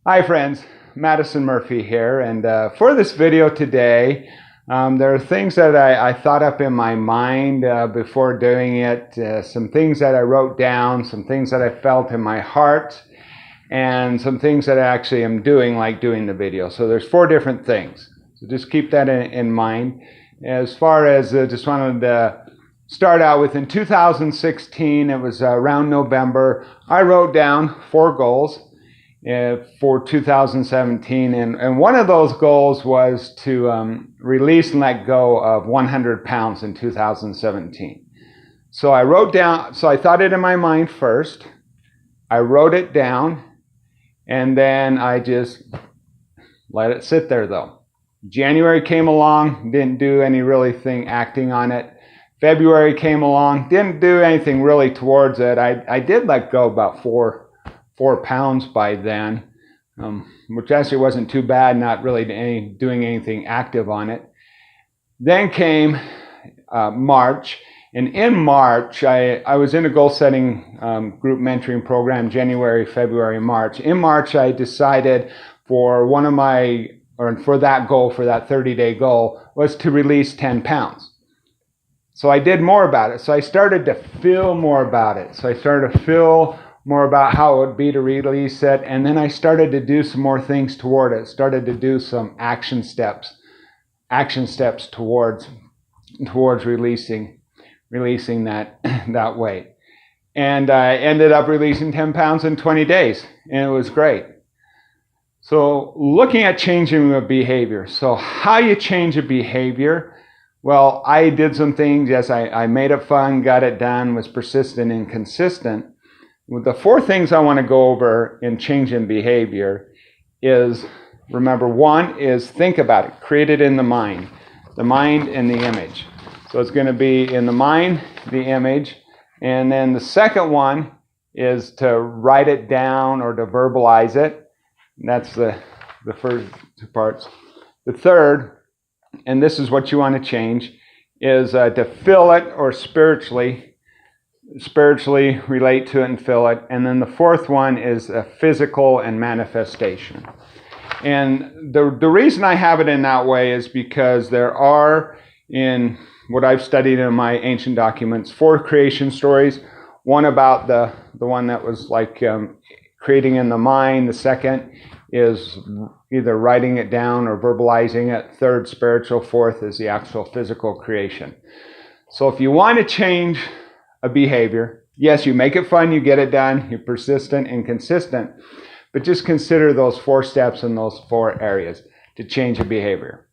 Hi friends, Madison Murphy here, and for this video today, there are things that I thought up in my mind before doing it, some things that I wrote down, some things that I felt in my heart, and some things that I actually am doing, like doing the video. So there's 4 different things, so just keep that in mind. As far as just wanted to start out with, in 2016, it was around November, I wrote down 4 goals for 2017, and one of those goals was to release and let go of 100 pounds in 2017. So I wrote down, so I thought it in my mind first, I wrote it down, and then I just let it sit there though. January came along, didn't do any really thing acting on it. February came along, didn't do anything really towards it. I did let go about 4 pounds by then, which actually wasn't too bad, not really doing anything active on it. Then came March, and in March, I was in a goal-setting group mentoring program, January, February, March. In March, I decided for for that goal, for that 30-day goal, was to release 10 pounds. So I did more about it. So I started to feel more about it. So I started to feel more about how it would be to release it, and then I started to do some more things toward it. Started to do some action steps towards releasing that weight, and I ended up releasing 10 pounds in 20 days, and it was great. So looking at changing a behavior. So how you change a behavior? Well, I did some things. Yes, I made it fun, got it done, was persistent and consistent. The 4 things I want to go over in changing behavior is, remember, 1 is think about it, create it in the mind and the image. So it's going to be in the mind, the image, and then the second one is to write it down or to verbalize it. And that's the first 2 parts. The third, and this is what you want to change, is to feel it or spiritually relate to it and feel it. And then the 4th one is a physical and manifestation. And the reason I have it in that way is because there are, in what I've studied in my ancient documents, 4 creation stories. One about the one that was like creating in the mind. The second is either writing it down or verbalizing it. 3rd, spiritual. 4th is the actual physical creation. So if you want to change a behavior, yes, you make it fun, you get it done, you're persistent and consistent, but just consider those 4 steps in those 4 areas to change a behavior.